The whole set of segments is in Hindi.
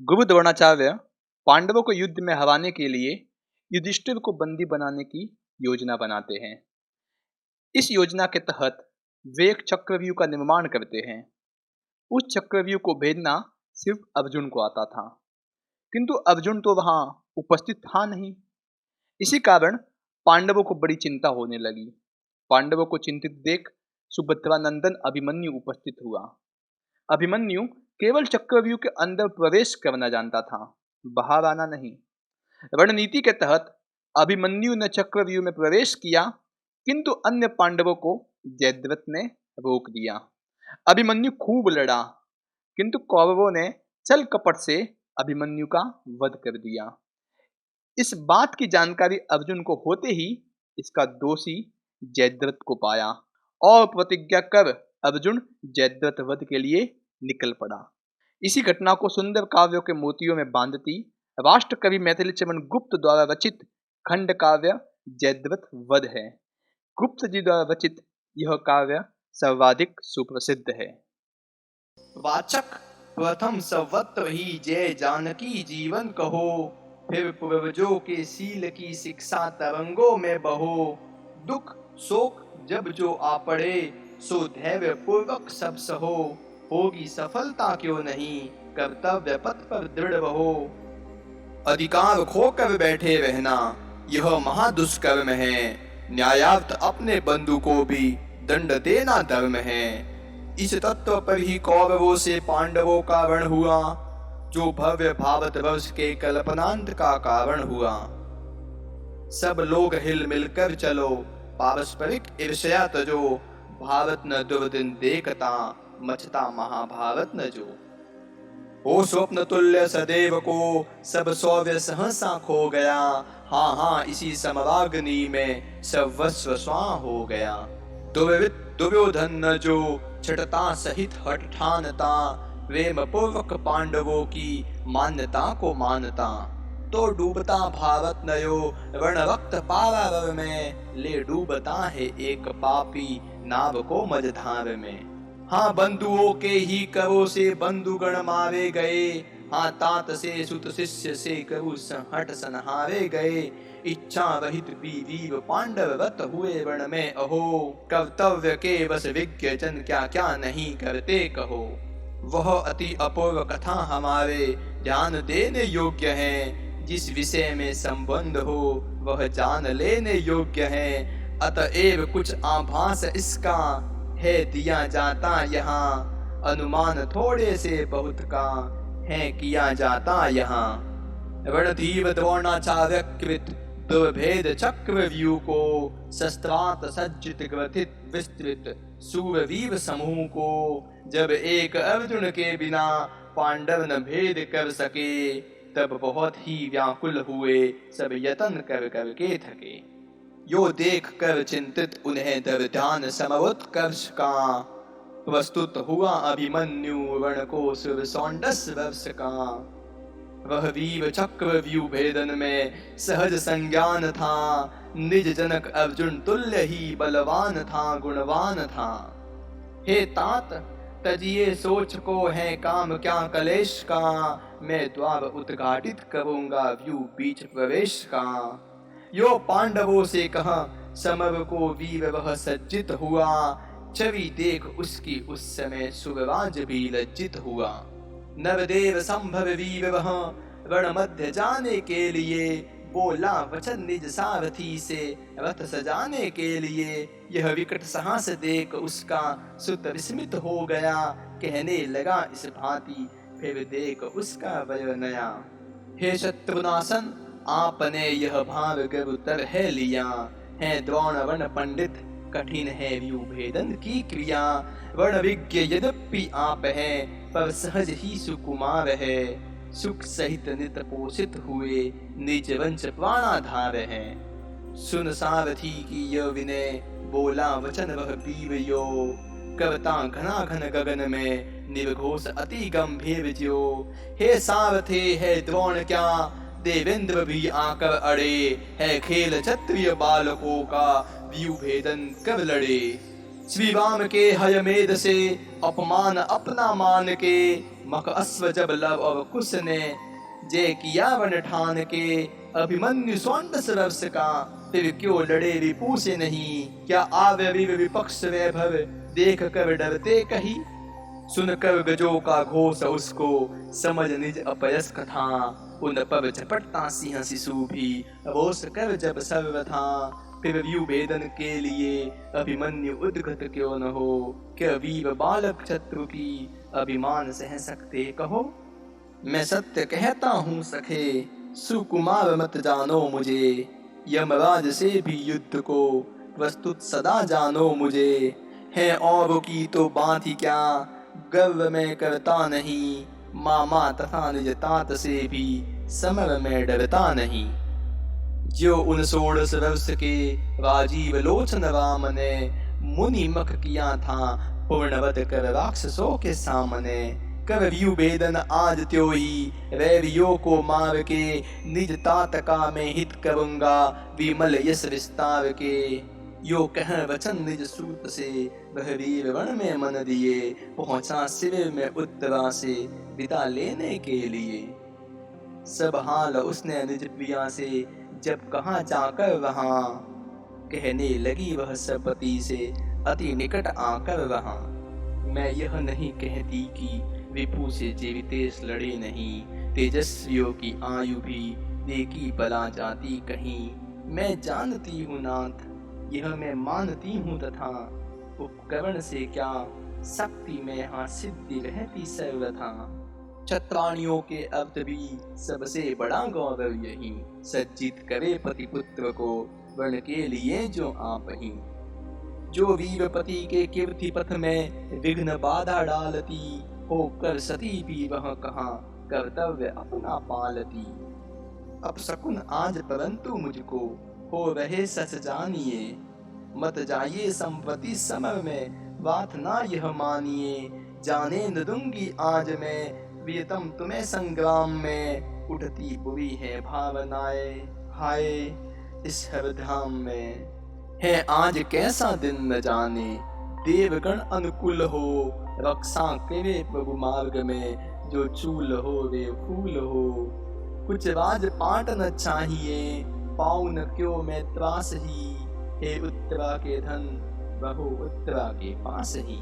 गुरु द्रोणाचार्य पांडवों को युद्ध में हराने के लिए युधिष्ठिर को बंदी बनाने की योजना बनाते हैं। इस योजना के तहत वे एक चक्रव्यूह का निर्माण करते हैं। उस चक्रव्यूह को भेदना सिर्फ अर्जुन को आता था, किंतु अर्जुन तो वहां उपस्थित था नहीं। इसी कारण पांडवों को बड़ी चिंता होने लगी। पांडवों को चिंतित देख सुभद्रा नंदन अभिमन्यु उपस्थित हुआ। अभिमन्यु केवल चक्रव्यूह के अंदर प्रवेश करना जानता था, बाहर आना नहीं। रणनीति के तहत अभिमन्यु ने चक्रव्यूह में प्रवेश किया, किंतु अन्य पांडवों को जयद्रथ ने रोक दिया। अभिमन्यु खूब लड़ा, किंतु कौरवों ने छल कपट से अभिमन्यु का वध कर दिया। इस बात की जानकारी अर्जुन को होते ही इसका दोषी जयद्रथ को पाया और प्रतिज्ञा कर अर्जुन जयद्रथ वध के लिए निकल पड़ा। इसी घटना को सुंदर काव्यों के मोतियों में बांधती राष्ट्र कवि मैथिली चरण गुप्त द्वारा रचित खंड काव्य जयद्रथ वध है। गुप्त जी द्वारा रचित यह काव्य सर्वाधिक सुप्रसिद्ध है। वाचक प्रथम सवत्व ही जय जानकी जीवन कहो, फिर पूर्वजों के सील की शिक्षा तरंगों में बहो। दुख शोक जब जो आ पड़े, सो धैर्य पूर्वक सब सहो। होगी सफलता क्यों नहीं, कर्तव्य पथ पर दृढ़ रहो। अधिकार खोकर बैठे रहना यह महादुष्कर्म है, न्यायार्थ अपने बंधु को भी दंड देना धर्म है। इस तत्व पर ही कौरवों से पांडवों का रण हुआ, जो भव्य भारतवर्ष के कल्पनांत का कारण हुआ। सब लोग हिल मिलकर चलो, पारस्परिक ईर्ष्या तजो। भारत न दुर्दिन देखता, मचता महाभारत न जो। ओ स्वप्न तुल्य सदैव को, सब सौर्य सहसा खो गया। हाँ हाँ इसी समराग्नि में सर्वस्व स्वां हो गया। दुर्योधन न जो, छटता सहित हठ ठानता। प्रेम पूर्वक पांडवों की मान्यता को मानता। तो डूबता भारत नयो, रण रक्त पारावर में। ले डूबता है एक पापी, नाव को मझधार में। हाँ बंधुओं के ही करो से बंधुगण मारे गए। हाँ तात से सुत शिष्य से करु हट संहारे गए। इच्छा रहित वीर पांडव रत हुए रण में अहो। कर्तव्य के बस विज्ञ जन क्या क्या नहीं करते कहो। वह अति अपूर्व कथा हमारे ध्यान देने योग्य है। जिस विषय में संबंध हो वह जान लेने योग्य है। अतएव कुछ आभास इसका है दिया जाता यहाँ। अनुमान थोड़े से बहुत का है किया जाता यहाँ। रणधीर द्रोणाचार्य कृत दुर्भेद चक्रव्यूह को, शस्त्रात सज्जित ग्रथित विस्तृत सूरवीर समूह को। जब एक अर्जुन के बिना पांडव न भेद कर सके, तब बहुत ही व्याकुल हुए सब यतन कर करके थके। यो देख कर चिंतित उन्हें दर ध्यान समोत्कर्ष का। प्रस्तुत हुआ अभिमन्यु रण को सुर सौंडस वर्ष का। वह वीर चक्रव्यूह भेदन में सहज संज्ञान था। निज जनक अर्जुन तुल्य ही बलवान था, गुणवान था। हे तात तजिए सोच को है काम क्या कलेश का। मैं द्वार उद्घाटित करूंगा व्यू बीच प्रवेश का। यो पांडवों से कहा समर को वीर वह सज्जित हुआ। छवि देख उसकी उस समय सुरराज भी लज्जित हुआ। नवदेव संभव वीर वह रण मध्य जाने के लिए। बोला वचन निज सारथी से रथ सजाने के लिए। यह विकट साहस देख उसका सुत विस्मित हो गया। कहने लगा इस भांति फिर देख उसका वय नया। हे शत्रुनाशन आपने यह भार गुरुतर है लिया। है द्रोण वन पंडित कठिन है व्यू भेदन की क्रिया। वर्ण विज्ञ यद्यपि आप हैं, पर सहज ही सुकुमार है। सुख सहित नित पोषित हुए निज वंश प्राणाधार हैं। सुन सारथी की यह विनय, बोला वचन वह पीव यो। करता घना घन गगन में निर्घोष अति गंभीर ज्यो। हे सारथे है द्रोण क्या, देवेंद्र भी आकर अड़े। है खेल क्षत्रिय बालकों का, व्यू भेदन कब लड़े। श्री राम के हयमेध से अपमान अपना मान के। मख अश्व जब लव और कुश ने जय किया वन ठान के, अभिमन्यु स्वंड सरस का फिर क्यों लड़े रिपु से नहीं। क्या आवे विपक्ष वैभव देख कर डरते कही, सुन कर गजों का घोष उसको समझ निज अपयस कथा। उन पव झपटता सिंह शिशु भी रोष कर जब सर्व था, फिर व्यू भेदन के लिए अभिमन्यु उद्गत क्यों न हो। क्या वीर बालक शत्रु की अभिमान सह सकते कहो। मैं सत्य कहता हूँ सखे सुकुमार मत जानो मुझे, यमराज से भी युद्ध को प्रस्तुत सदा जानो मुझे। है और की तो बात ही क्या गर्व में करता नहीं, मामा तथा निज तात से भी समर में डरता नहीं। जो उन 16 वर्ष के राजीव लोचन राम ने मुनि मख किया था पूर्णवत कर राक्षसों के सामने। कर व्यू भेदन आज त्यो ही वैरियों को मार के, निज तात का मैं हित करूंगा विमल यश विस्तार के। यो कह वचन निज सूत से वह वीर वन में मन दिए, पहुंचा शिविर में उत्तरा से विदा लेने के लिए। सब हाल उसने निज प्रिया से जब कहा जाकर वहां, कहने लगी वह सपति से अति निकट आकर वहां। मैं यह नहीं कहती कि रिपु से जीवितेश लड़े नहीं, तेजस्वियों की आयु भी देखी बला जाती कहीं। मैं जानती हूँ नाथ यह मैं मानती हूँ तथा, उपकरण से क्या शक्ति में यहाँ सिद्धि रहती सर्वथा। क्षत्राणियों के अर्थ भी सबसे बड़ा गौरव यही, सज्जित करे पति पुत्र को वर्ण के लिए जो आप ही। जो वीरपति के कीर्ति पथ में विघ्न बाधा डालती, होकर सती भी वह कहाँ कर्तव्य अपना पालती। अब शकुन आज परंतु मुझको हो रहे सच जानिए, मत जाइए संपत्ति समय में बात ना यह मानिए। जाने न दूंगी आज मैं प्रियतम तुम्हें संग्राम में, उठती बुरी है भावनाएं हाय इस हरधाम में। है आज कैसा दिन न जाने देवगण अनुकूल हो, रक्षा करे प्रभु मार्ग में जो चूल हो वे फूल हो। कुछ राज पाट न चाहिए पाऊं न क्यों मैं त्रास ही, हे उत्तरा के धन बहु उत्तरा के पास ही।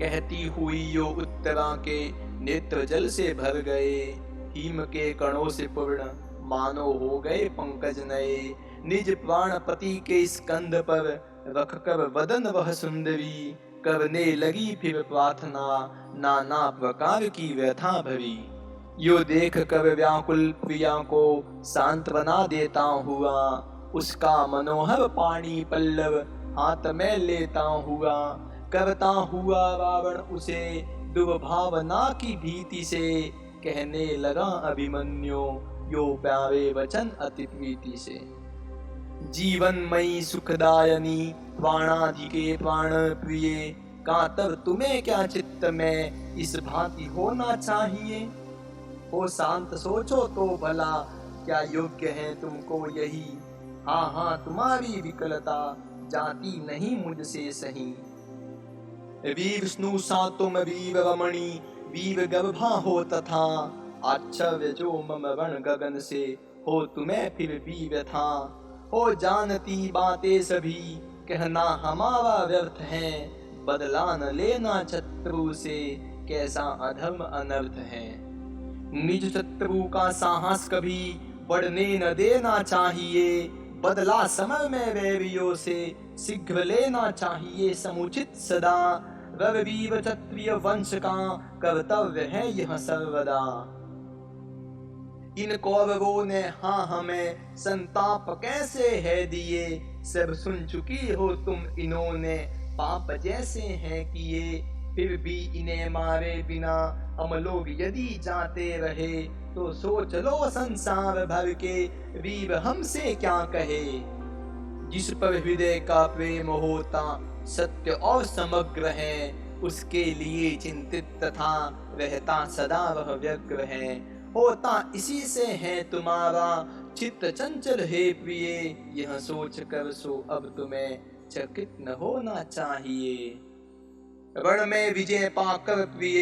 कहती हुई यो उत्तरा के नेत्र जल से भर गए, हिम के कणों से पूर्ण मानो हो गए पंकज नए। निज प्राणपति के स्कंद पर रख कर वदन वह सुंदरी, करने लगी फिर प्रार्थना नाना प्रकार की व्यथा भरी। यो देख कर व्याकुल प्रिया को सांत्वना देता हुआ, उसका मनोहर पाणी पल्लव हाथ में लेता हुआ। करता हुआ रावण उसे दुर्भावना की भीति से, कहने लगा अभिमन्यु यो प्यारे वचन अति प्रीति से। जीवनमयी सुखदायनी प्राणादि के प्राण प्रिय, कातर तुम्हें क्या चित्त में इस भांति होना चाहिए। ओ शांत सोचो तो भला क्या योग्य है तुमको यही, हाँ हाँ तुम्हारी विकलता जाती नहीं मुझसे सही। वीर विष्णु सा तुम वीर रमणी वीर गर्भा हो तथा, आश्चर्य जो मम रण गगन से हो तुम्हें फिर वीर था। हो जानती बातें सभी कहना हमारा व्यर्थ है, बदला न लेना शत्रु से कैसा अधर्म अनर्थ है। निज शत्रु का साहस कभी बढ़ने न देना चाहिए, बदला समय में वैरियों से शीघ्र लेना चाहिए समुचित सदा। रविवीर क्षत्रिय वंश का कर्तव्य है यह सर्वदा। इन कौरवों ने हाँ हमें संताप कैसे है दिए, सब सुन चुकी हो तुम इन्होंने पाप जैसे हैं किए। फिर भी इन्हें मारे बिना हम लोग यदि जाते रहे, तो सोच लो संसार भर के वीर हमसे क्या कहे। जिस पर हृदय का प्रेम होता सत्य और समग्र है, उसके लिए चिंतित तथा रहता सदा वह व्यग्र है। होता इसी से है तुम्हारा चित्त चंचल है प्रिय, यह सोच कर सो अब तुम्हें चकित न होना चाहिए। रण में विजय पाकर प्रिय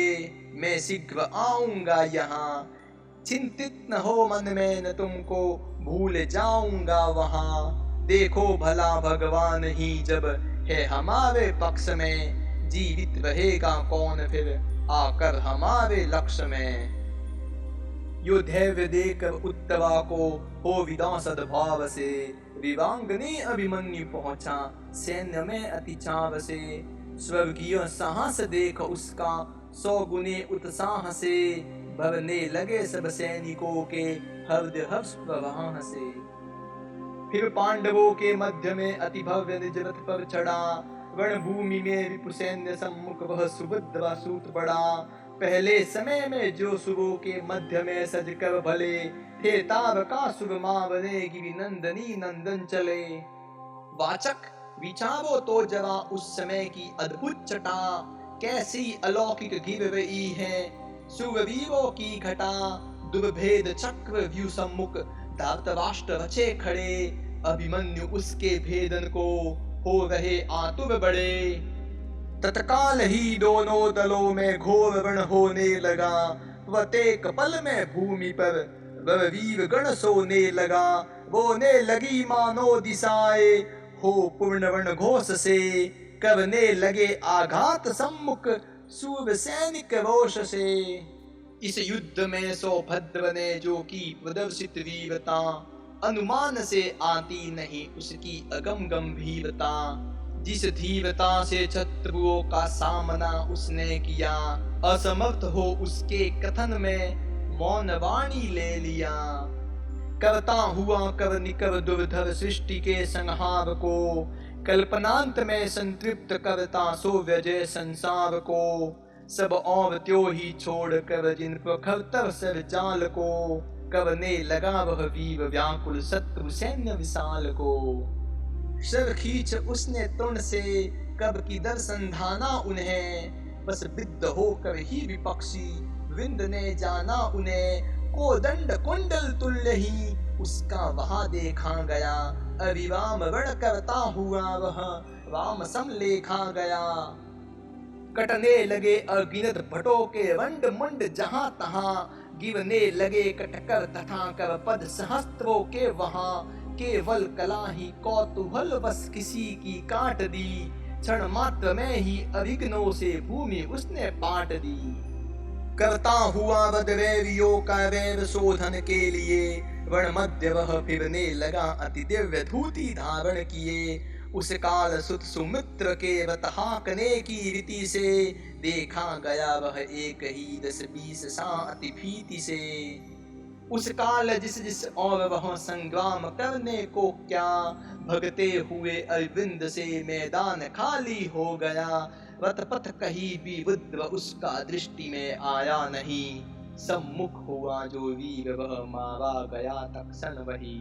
मैं शीघ्र आऊंगा यहाँ। चिंतित न हो मन में, न तुमको भूल जाऊंगा वहाँ। देखो भला भगवान ही जब है हमारे पक्ष में, जीवित रहेगा कौन फिर आकर हमारे लक्ष्य में। यो धैर्य देकर उत्तरा को हो विदा सद्भाव से, विवांगने अभिमन्यु पहुंचा सैन्य में अति चाव से। स्वर्गीय साहस देख उसका 100 गुने उत्साह से, भरने लगे सब सैनिकों के हृदय हर्ष प्रवाह से। फिर पांडवों के मध्य में अति भव्य निज रथ पर चढ़ा, रणभूमि में रिपु सैन्य सम्मुख वह सुभद्रा सूत बड़ा। पहले समय में जो सुरों के मध्य में सज कर भले, थे तारका सुरमा बने गिरि नंदनी नंदन चले। वाचक विचारो तो जरा उस समय की अद्भुत छटा, कैसी अलौकिक गिर रही है सुरवीरों की घटा। दुर्भेद चक्र व्यू सम्मुख धृतराष्ट्र रचे खड़े, अभिमन्यु उसके भेदन को हो रहे आतुर बड़े। तत्काल ही दोनों दलों में घोर रण होने लगा, प्रत्येक पल में भूमि पर वीर गण सोने लगा। बोने लगी मानो दिशाएं हो पूर्ण रण घोष से, करने लगे आघात सम्मुख सूर सैनिक रोष से। इस युद्ध में सौभद्र ने जो की प्रदर्शित वीरता, अनुमान से आती नहीं उसकी अगम गंभीरता। जिस धीरता से शत्रुओं का सामना उसने किया, असमर्थ हो उसके कथन में मौन वाणी ले लिया। करता हुआ कर निकर दुर्धर सृष्टि के संहार को, कल्पनांत में संतृप्त करता सो व्यजय संसार को। सब और त्यों ही छोड़ कर जिन प्रखरतर सर जाल को, करने लगा वह वीर व्याकुल शत्रु सैन्य विशाल को। सर खींच उसने तृण से कब की दर्शन धाना उन्हें, बस विद्ध होकर ही विपक्षी वृंद ने जाना उन्हें। कोदंड कुंडल तुल्य ही उसका वहां देखा गया, अभिराम रण करता हुआ वह राम सम लेखा गया। कटने लगे अगिनत भटों के वंड मुंड जहां तहां, गिरने लगे कटकर तथा कर पद सहस्त्रों के वहां। केवल कला ही कौतूहल बस किसी की काट दी, क्षण मात्र में ही अभिघ्नों से भूमि उसने पाट दी। करता हुआ वैरियों का वैर शोधन के लिए, रण मध्य वह फिरने लगा अति दिव्य धूति धारण किए। उस काल सुत सुमित्र के रथ हाँकने की रीति से, देखा गया वह एक ही 10-20 सा अति भीति से। उस काल जिस और वह संग्राम करने को क्या, भगते हुए अरविंद से मैदान खाली हो गया। रथ पथ कहीं भी रुद्र उसका दृष्टि में आया नहीं, सम्मुख हुआ जो वीर वह मारा गया तत्क्षण वही।